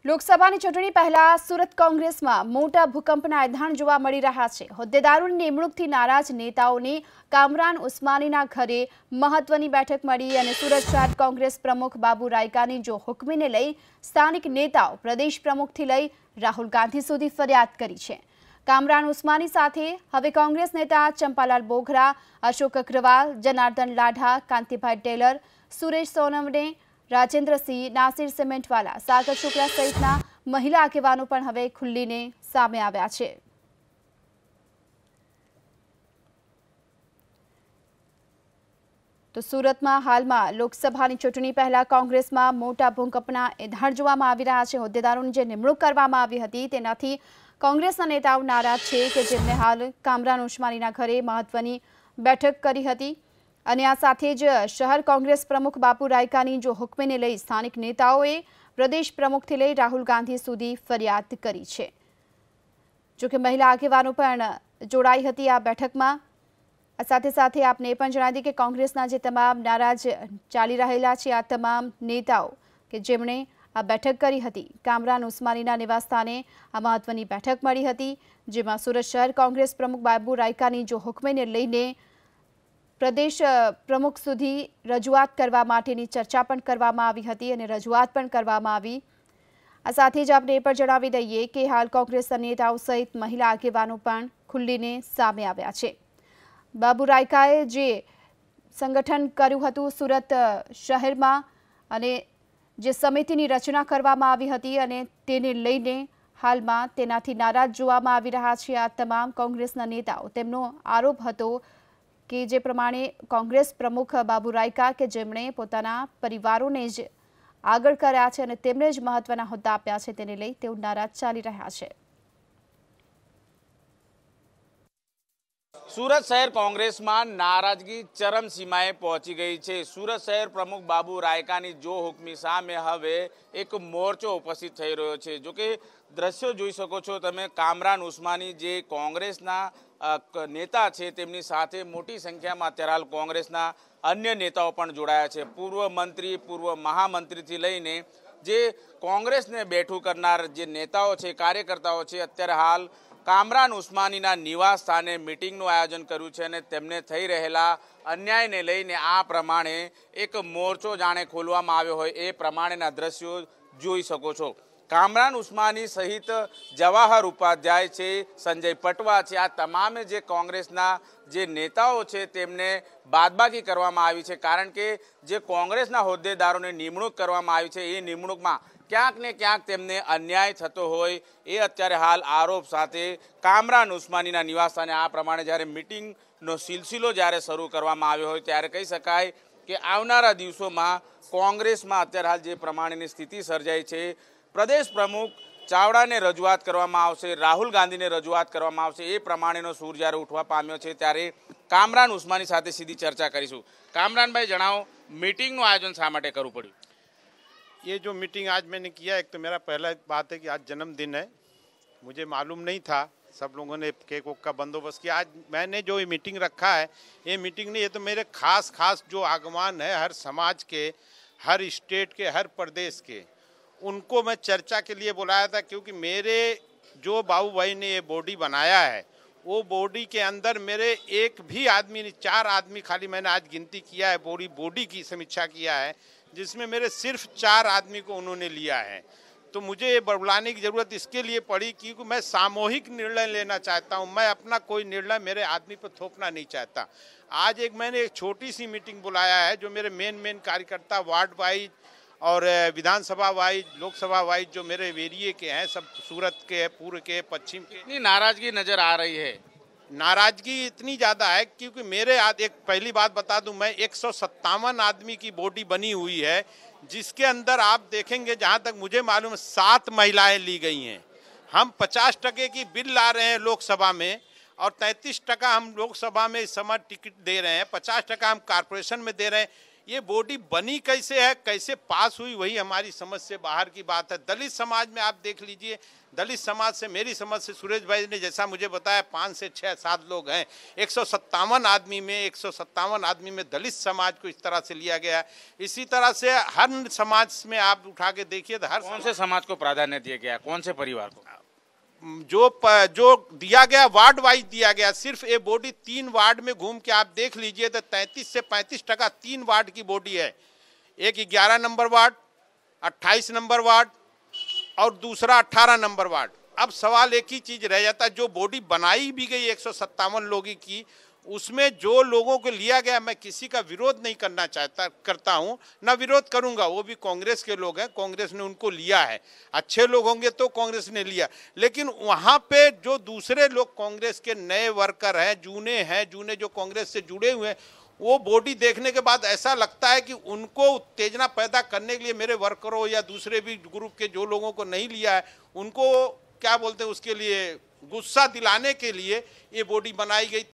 લોકસભાની ચૂંટણી પહેલા સુરત કોંગ્રેસમાં મોટા ભૂકંપના એંધાણ જોવા મળી રહ્યા છે। હોદ્દેદારોની નિમણૂકથી નારાજ નેતાઓને કામરાન ઉસ્માનીના ઘરે મહત્વની બેઠક મળી અને સુરત શહેર કોંગ્રેસ પ્રમુખ બાબુ રાયકાની જો હુકમીને લઈ સ્થાનિક નેતાઓ પ્રદેશ પ્રમુખથી લઈ રાહુલ ગાંધી સુધી ફરિયાદ કરી છે। કામરાન ઉસ્માની સાથે હવે કોંગ્રેસ નેતા ચંપાલાલ બોઘરા, અશોક અગ્રવાલ, જનાર્દન લાઢા, કાંતિભાઈ ટેલર, સુરેશ સોનવને, राजेंद्र सिंह, नासिर सीमेंटवाला, सागर शुक्ला सहितना महिला આગેવાનો પણ હવે ખુલ્લીને સામે આવ્યા છે। તો સુરતમાં હાલમાં લોકસભાની ચૂંટણી પહેલા કોંગ્રેસમાં મોટા ભૂકંપના એંધાણ જોવામાં આવી રહ્યા છે। હોદ્દેદારોની જે નિમણૂક કરવામાં આવી હતી તેનાથી કોંગ્રેસના નેતાઓ નારાજ છે કે જેમને હાલ કામરાન ઉસ્માનીના ઘરે મહત્વની બેઠક કરી હતી અને આ સાથે જ શહેર કોંગ્રેસ પ્રમુખ બાપુ રાયકાની જો હુકમીને લઈ સ્થાનિક નેતાઓએ પ્રદેશ પ્રમુખથી લઈ રાહુલ ગાંધી સુધી ફરિયાદ કરી છે। જોકે મહિલા આગેવાનો પણ જોડાઈ હતી આ બેઠકમાં। આ સાથે સાથે આપને એ પણ જણાવી દઈએ કે કોંગ્રેસના જે તમામ નારાજ ચાલી રહેલા છે આ તમામ નેતાઓ કે જેમણે આ બેઠક કરી હતી કામરાન ઉસ્માનીના નિવાસસ્થાને આ મહત્વની બેઠક મળી હતી જેમાં સુરત શહેર કોંગ્રેસ પ્રમુખ બાબુ રાયકાની જો હુકમીને લઈને પ્રદેશ પ્રમુખ સુધી રજૂઆત કરવા માટેની ચર્ચા પણ કરવામાં આવી હતી અને રજૂઆત પણ કરવામાં આવી। આ સાથે જ આપણે એ પણ જણાવી દઈએ કે હાલ કોંગ્રેસના નેતાઓ સહિત મહિલા આગેવાનો પણ ખુલ્લીને સામે આવ્યા છે। બાબુ રાયકાએ જે સંગઠન કર્યું હતું સુરત શહેરમાં અને જે સમિતિની રચના કરવામાં આવી હતી અને તેને લઈને હાલમાં તેનાથી નારાજ જોવામાં આવી રહ્યા છે આ તમામ કોંગ્રેસના નેતાઓ। તેમનો આરોપ હતો કે જે પ્રમાણે કોંગ્રેસ પ્રમુખ બાબુ રાયકા કે જેમણે પોતાના પરિવારોને જ આગળ કર્યા છે અને તેમને જ મહત્વના હોદ્દા આપ્યા છે તેને લઈ તેઓ નારાજ ચાલી રહ્યા છે। સુરત શહેર કોંગ્રેસમાં નારાજગી ચરમસીમાએ પહોંચી ગઈ છે। સુરત શહેર પ્રમુખ બાબુ રાયકાની જો હુકમી સામે હવે એક મોરચો ઉપસ્થિત થઈ રહ્યો છે। જો કે દ્રશ્યો જોઈ શકો છો તમે, કામરાન ઉસ્માની જે કોંગ્રેસના નેતા છે તેમની સાથે મોટી સંખ્યામાં અત્યારે હાલ કોંગ્રેસના અન્ય નેતાઓ પણ જોડાયા છે। પૂર્વ મંત્રી, પૂર્વ મહામંત્રીથી લઈને જે કોંગ્રેસને બેઠું કરનાર જે નેતાઓ છે, કાર્યકર્તાઓ છે, અત્યારે હાલ કામરાન ઉસ્માનીના નિવાસ સ્થાને મિટિંગનું આયોજન કર્યું છે અને તેમને થઈ રહેલા અન્યાયને લઈને આ પ્રમાણે એક મોરચો જાણે ખોલવામાં આવ્યો હોય એ પ્રમાણેના દ્રશ્યો જોઈ શકો છો। કામરાન ઉસ્માની સહિત જવાહર ઉપાધ્યાય છે, સંજય પટવા છે, આ તમામે જે કોંગ્રેસના જે નેતાઓ છે તેમને બાદબાકી કરવામાં આવી છે કારણ કે જે કોંગ્રેસના હોદ્દેદારોને નિમણૂક કરવામાં આવી છે એ નિમણૂકમાં ક્યાંક ને ક્યાંક તેમને અન્યાય થતો હોય એ અત્યારે હાલ આરોપ સાથે કામરાન ઉસ્માનીના નિવાસસ્થાને આ પ્રમાણે જ્યારે મિટિંગનો સિલસિલો જ્યારે શરૂ કરવામાં આવ્યો હોય ત્યારે કહી શકાય કે આવનારા દિવસોમાં કોંગ્રેસમાં અત્યારે હાલ જે પ્રમાણેની સ્થિતિ સર્જાઈ છે, પ્રદેશ પ્રમુખ ચાવડાને રજૂઆત કરવામાં આવશે, રાહુલ ગાંધીને રજૂઆત કરવામાં આવશે એ પ્રમાણેનો સૂર જ્યારે ઉઠવા પામ્યો છે ત્યારે કામરાન ઉસ્માની સાથે સીધી ચર્ચા કરીશું। કામરાનભાઈ જણાવો, મીટિંગનું આયોજન શા માટે કરવું પડ્યું? ये जो मीटिंग आज मैंने किया, एक तो मेरा पहला बात है कि आज जन्मदिन है, मुझे मालूम नहीं था, सब लोगों ने केक वोक का बंदोबस्त किया। आज मैंने जो ये मीटिंग रखा है, ये मीटिंग नहीं, ये तो मेरे खास जो आगमान है हर समाज के, हर स्टेट के, हर प्रदेश के, उनको मैं चर्चा के लिए बुलाया था क्योंकि मेरे जो बाबू भाई ने ये बॉडी बनाया है वो बॉडी के अंदर मेरे एक भी आदमी नहीं, 4 आदमी खाली मैंने आज गिनती किया है, बॉडी की समीक्षा किया है जिसमें मेरे सिर्फ 4 आदमी को उन्होंने लिया है। तो मुझे ये बुलाने की ज़रूरत इसके लिए पड़ी क्योंकि मैं सामूहिक निर्णय लेना चाहता हूँ, मैं अपना कोई निर्णय मेरे आदमी पर थोपना नहीं चाहता। आज मैंने एक छोटी सी मीटिंग बुलाया है जो मेरे मेन कार्यकर्ता वार्ड वाइज और विधानसभा वाइज, लोकसभा वाइज जो मेरे एरिए के हैं, सब सूरत के, पूर्व के, पश्चिम के। इतनी नाराजगी नजर आ रही है? नाराजगी इतनी ज़्यादा है क्योंकि मेरे एक पहली बात बता दूं, मैं 157 आदमी की बॉडी बनी हुई है जिसके अंदर आप देखेंगे जहां तक मुझे मालूम है 7 महिलाएं ली गई हैं। हम 50% की बिल ला रहे हैं लोकसभा में और 33% हम लोकसभा में इस समय टिकट दे रहे हैं, 50% हम कारपोरेशन में दे रहे हैं। ये बॉडी बनी कैसे है, कैसे पास हुई, वही हमारी समझ से बाहर की बात है। दलित समाज में आप देख लीजिए, दलित समाज से, मेरी समझ से सुरेश भाई ने जैसा मुझे बताया 5 से 6-7 लोग हैं। 157 आदमी में दलित समाज को इस तरह से लिया गया है। इसी तरह से हर समाज में आप उठा के देखिए तो हर कौन से समाज को प्राधान्य दिया गया, कौन से परिवार को? जो दिया गया वार्ड वाइज दिया गया। सिर्फ ये बॉडी 3 वार्ड में घूम के आप देख लीजिए तो 33 से 35% 3 वार्ड की बॉडी है। एक 11 नंबर वार्ड, 28 नंबर वार्ड और दूसरा 18 नंबर वार्ड। अब सवाल एक ही चीज रह जाता है, जो बॉडी बनाई भी गई 157 लोगों की, उसमें जो लोगों को लिया गया, मैं किसी का विरोध नहीं करता हूं, ना विरोध करूंगा। वो भी कांग्रेस के लोग हैं, कांग्रेस ने उनको लिया है। अच्छे लोग होंगे तो कांग्रेस ने लिया, लेकिन वहां पे जो दूसरे लोग कांग्रेस के नए वर्कर हैं, जूने जो कांग्रेस से जुड़े हुए हैं, वो बॉडी देखने के बाद ऐसा लगता है कि उनको उत्तेजना पैदा करने के लिए मेरे वर्करों या दूसरे भी ग्रुप के जो लोगों को नहीं लिया है, उनको क्या बोलते हैं, उसके लिए गुस्सा दिलाने के लिए ये बॉडी बनाई गई।